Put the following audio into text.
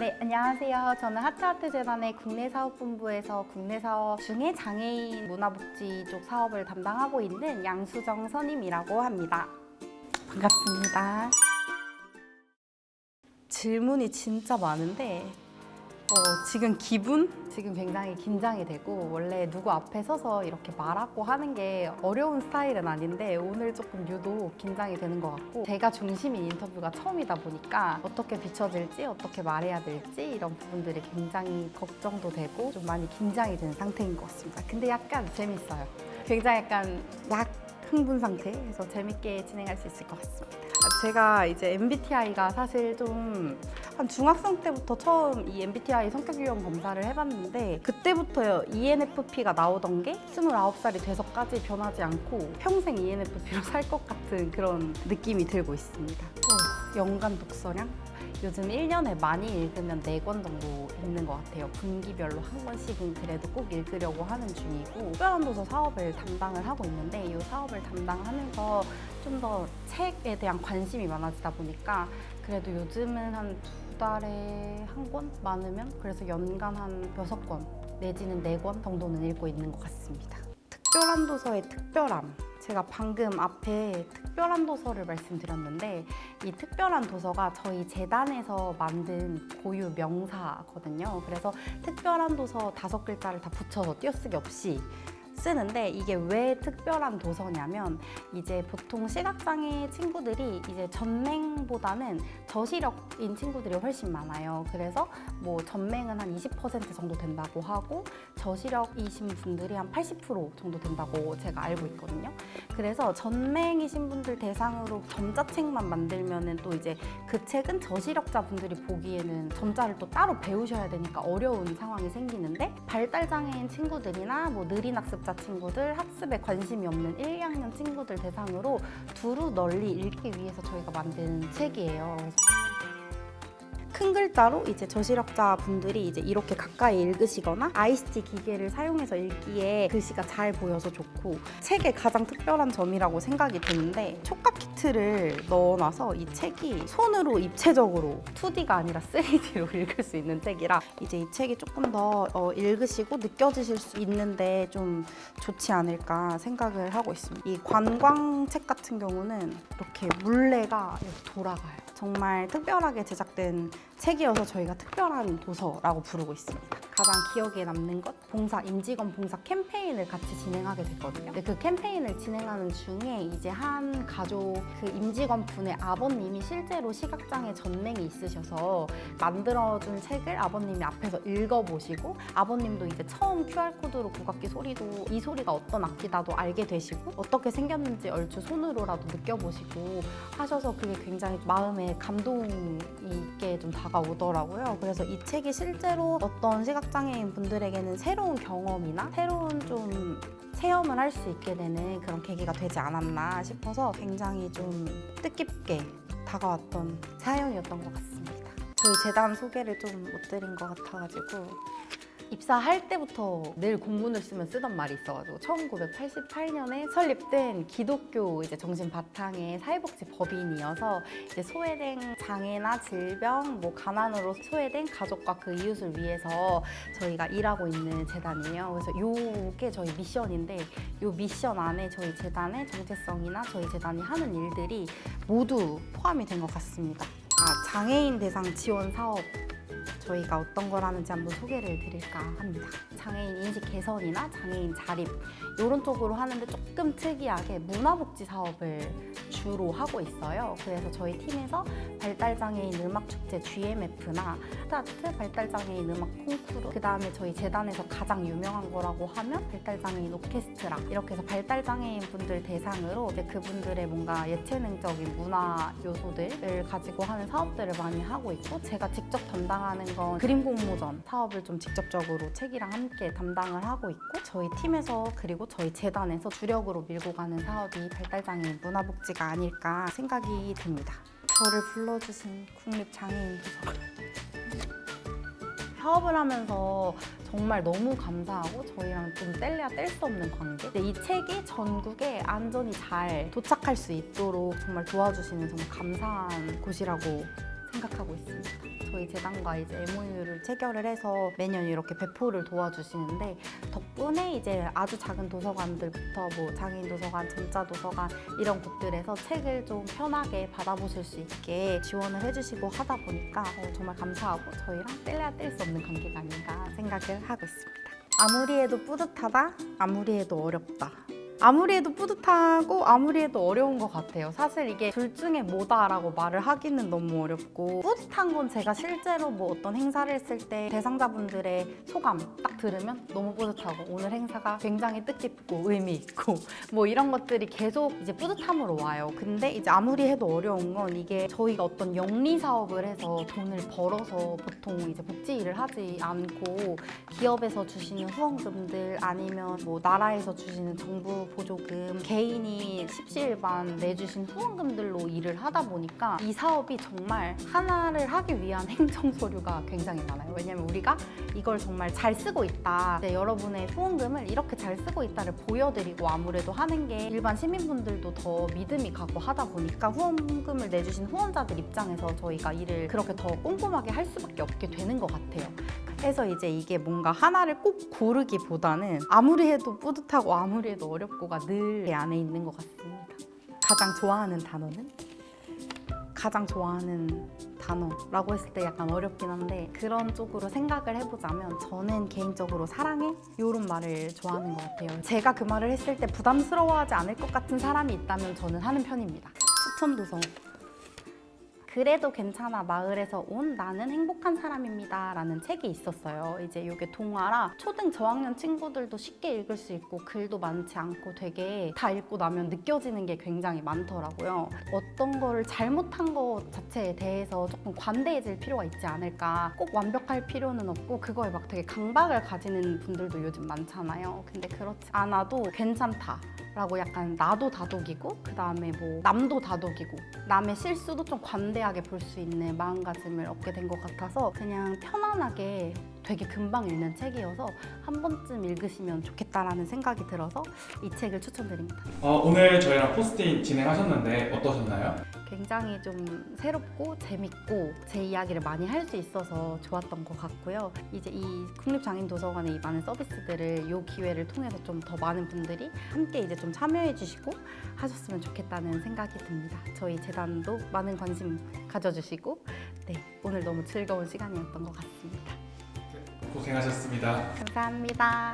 네, 안녕하세요. 저는 하트하트재단의 국내사업본부에서 국내사업 중에 장애인 문화복지 쪽 사업을 담당하고 있는 양수정 선임이라고 합니다. 반갑습니다. 질문이 진짜 많은데 지금 굉장히 긴장이 되고, 원래 누구 앞에 서서 이렇게 말하고 하는 게 어려운 스타일은 아닌데 오늘 조금 유독 긴장이 되는 것 같고, 제가 중심인 인터뷰가 처음이다 보니까 어떻게 비춰질지, 어떻게 말해야 될지 이런 부분들이 굉장히 걱정도 되고 좀 많이 긴장이 되는 상태인 것 같습니다. 근데 약간 재밌어요. 굉장히 약간 흥분 상태에서 재밌게 진행할 수 있을 것 같습니다. 제가 이제 MBTI가 사실 좀 한 중학생 때부터 처음 이 MBTI 성격 유형 검사를 해봤는데, 그때부터 ENFP가 나오던 게 29살이 돼서까지 변하지 않고 평생 ENFP로 살 것 같은 그런 느낌이 들고 있습니다. 연간 독서량? 요즘 1년에 많이 읽으면 4권 정도 읽는 것 같아요. 분기별로 한 권씩은 그래도 꼭 읽으려고 하는 중이고, 특별한 도서 사업을 담당을 하고 있는데, 이 사업을 담당하면서 좀 더 책에 대한 관심이 많아지다 보니까 그래도 요즘은 한 2달에 1권? 많으면? 그래서 연간 한 6권 내지는 4권 정도는 읽고 있는 것 같습니다. 특별한 도서의 특별함. 제가 방금 앞에 특별한 도서를 말씀드렸는데, 이 특별한 도서가 저희 재단에서 만든 고유 명사거든요. 그래서 특별한 도서 5글자를 다 붙여서 띄어쓰기 없이 쓰는데, 이게 왜 특별한 도서냐면, 이제 보통 시각장애 친구들이 이제 전맹보다는 저시력인 친구들이 훨씬 많아요. 그래서 뭐 전맹은 한 20% 정도 된다고 하고, 저시력이신 분들이 한 80% 정도 된다고 제가 알고 있거든요. 그래서 전맹이신 분들 대상으로 점자책만 만들면은 또 이제 그 책은 저시력자 분들이 보기에는 점자를 또 따로 배우셔야 되니까 어려운 상황이 생기는데, 발달장애인 친구들이나 뭐 느린 학습자 친구들, 학습에 관심이 없는 1, 2학년 친구들 대상으로 두루 널리 읽기 위해서 저희가 만든 책이에요. 큰 글자로 이제 저시력자 분들이 이제 이렇게 가까이 읽으시거나 ICT 기계를 사용해서 읽기에 글씨가 잘 보여서 좋고, 책의 가장 특별한 점이라고 생각이 드는데, 촉각 키트를 넣어놔서 이 책이 손으로 입체적으로 2D가 아니라 3D로 읽을 수 있는 책이라 이제 이 책이 조금 더 읽으시고 느껴지실 수 있는데 좀 좋지 않을까 생각을 하고 있습니다. 이 관광책 같은 경우는 이렇게 물레가 이렇게 돌아가요. 정말 특별하게 제작된 책이어서 저희가 특별한 도서라고 부르고 있습니다. 가장 기억에 남는 것, 임직원 봉사 캠페인을 같이 진행하게 됐거든요. 근데 그 캠페인을 진행하는 중에 이제 한 가족, 그 임직원 분의 아버님이 실제로 시각장애 전맹이 있으셔서 만들어준 책을 아버님이 앞에서 읽어보시고, 아버님도 이제 처음 QR코드로 국악기 소리도 이 소리가 어떤 악기다도 알게 되시고, 어떻게 생겼는지 얼추 손으로라도 느껴보시고 하셔서 그게 굉장히 마음에 감동 있게 좀 다가오더라고요. 그래서 이 책이 실제로 어떤 시각장애인 분들에게는 새로운 경험이나 새로운 좀 체험을 할 수 있게 되는 그런 계기가 되지 않았나 싶어서 굉장히 좀 뜻깊게 다가왔던 사연이었던 것 같습니다. 저희 재단 소개를 좀 못 드린 것 같아가지고, 입사할 때부터 늘 공문을 쓰던 말이 있어가지고, 1988년에 설립된 기독교 이제 정신 바탕의 사회복지 법인이어서, 이제 소외된 장애나 질병, 뭐 가난으로 소외된 가족과 그 이웃을 위해서 저희가 일하고 있는 재단이에요. 그래서 요게 저희 미션인데, 요 미션 안에 저희 재단의 정체성이나 저희 재단이 하는 일들이 모두 포함이 된 것 같습니다. 장애인 대상 지원 사업, 저희가 어떤 걸 하는지 한번 소개를 드릴까 합니다. 장애인 인식 개선이나 장애인 자립 이런 쪽으로 하는데, 조금 특이하게 문화복지 사업을 주로 하고 있어요. 그래서 저희 팀에서 발달장애인 음악축제 GMF나 하트하트 발달장애인 음악 콩쿠르, 그 다음에 저희 재단에서 가장 유명한 거라고 하면 발달장애인 오케스트라, 이렇게 해서 발달장애인 분들 대상으로 이제 그분들의 뭔가 예체능적인 문화 요소들을 가지고 하는 사업들을 많이 하고 있고, 제가 직접 담당하는 건 그림 공모전 사업을 좀 직접적으로 책이랑 함께 담당을 하고 있고, 저희 팀에서 그리고 저희 재단에서 주력으로 밀고 가는 사업이 발달장애인 문화복지가 아닐까 생각이 듭니다. 저를 불러주신 국립장애인 도서관, 사업을 하면서 정말 너무 감사하고 저희랑 좀 뗄래야 뗄 수 없는 관계. 근데 이 책이 전국에 안전히 잘 도착할 수 있도록 정말 도와주시는 정말 감사한 곳이라고 생각하고 있습니다. 저희 재단과 이제 MOU를 체결을 해서 매년 이렇게 배포를 도와주시는데 덕분에 이제 아주 작은 도서관들부터 뭐 장애인 도서관, 전자 도서관 이런 곳들에서 책을 좀 편하게 받아보실 수 있게 지원을 해주시고 하다 보니까 정말 감사하고 저희랑 뗄래야 뗄 수 없는 관계가 아닌가 생각을 하고 있습니다. 아무리 해도 뿌듯하다, 아무리 해도 어렵다. 아무리 해도 뿌듯하고 아무리 해도 어려운 것 같아요. 사실 이게 둘 중에 뭐다라고 말을 하기는 너무 어렵고 뿌듯한 건 제가 실제로 뭐 어떤 행사를 했을 때 대상자분들의 소감 딱 들으면 너무 뿌듯하고 오늘 행사가 굉장히 뜻깊고 의미 있고 뭐 이런 것들이 계속 이제 뿌듯함으로 와요. 근데 이제 아무리 해도 어려운 건 이게 저희가 어떤 영리 사업을 해서 돈을 벌어서 보통 이제 복지 일을 하지 않고 기업에서 주시는 후원금들 아니면 뭐 나라에서 주시는 정부 보조금, 개인이 십시일반 내주신 후원금들로 일을 하다 보니까 이 사업이 정말 하나를 하기 위한 행정 서류가 굉장히 많아요. 왜냐면 우리가 이걸 정말 잘 쓰고 있다, 이제 여러분의 후원금을 이렇게 잘 쓰고 있다를 보여드리고 아무래도 하는 게 일반 시민분들도 더 믿음이 가고 하다 보니까 후원금을 내주신 후원자들 입장에서 저희가 일을 그렇게 더 꼼꼼하게 할 수밖에 없게 되는 것 같아요. 그래서 이제 이게 뭔가 하나를 꼭 고르기보다는 아무리 해도 뿌듯하고 아무리 해도 어렵고가 늘 제 안에 있는 것 같습니다. 가장 좋아하는 단어는? 가장 좋아하는 단어라고 했을 때 약간 어렵긴 한데 그런 쪽으로 생각을 해보자면 저는 개인적으로 사랑해? 이런 말을 좋아하는 것 같아요. 제가 그 말을 했을 때 부담스러워하지 않을 것 같은 사람이 있다면 저는 하는 편입니다. 추천 도서. 그래도 괜찮아 마을에서 온 나는 행복한 사람입니다 라는 책이 있었어요. 이제 이게 동화라 초등 저학년 친구들도 쉽게 읽을 수 있고 글도 많지 않고 되게 다 읽고 나면 느껴지는 게 굉장히 많더라고요. 어떤 거를 잘못한 것 자체에 대해서 조금 관대해질 필요가 있지 않을까. 꼭 완벽할 필요는 없고 그거에 막 되게 강박을 가지는 분들도 요즘 많잖아요. 근데 그렇지 않아도 괜찮다 라고 약간 나도 다독이고 그 다음에 뭐 남도 다독이고 남의 실수도 좀 관대하게 볼 수 있는 마음가짐을 얻게 된 것 같아서 그냥 편안하게 되게 금방 읽는 책이어서 한 번쯤 읽으시면 좋겠다라는 생각이 들어서 이 책을 추천드립니다. 오늘 저희랑 포스팅 진행하셨는데 어떠셨나요? 굉장히 좀 새롭고 재밌고 제 이야기를 많이 할 수 있어서 좋았던 것 같고요. 이제 이 국립장애인도서관의 이 많은 서비스들을 이 기회를 통해서 좀 더 많은 분들이 함께 이제 좀 참여해 주시고 하셨으면 좋겠다는 생각이 듭니다. 저희 재단도 많은 관심 가져주시고 네, 오늘 너무 즐거운 시간이었던 것 같습니다. 고생하셨습니다. 감사합니다.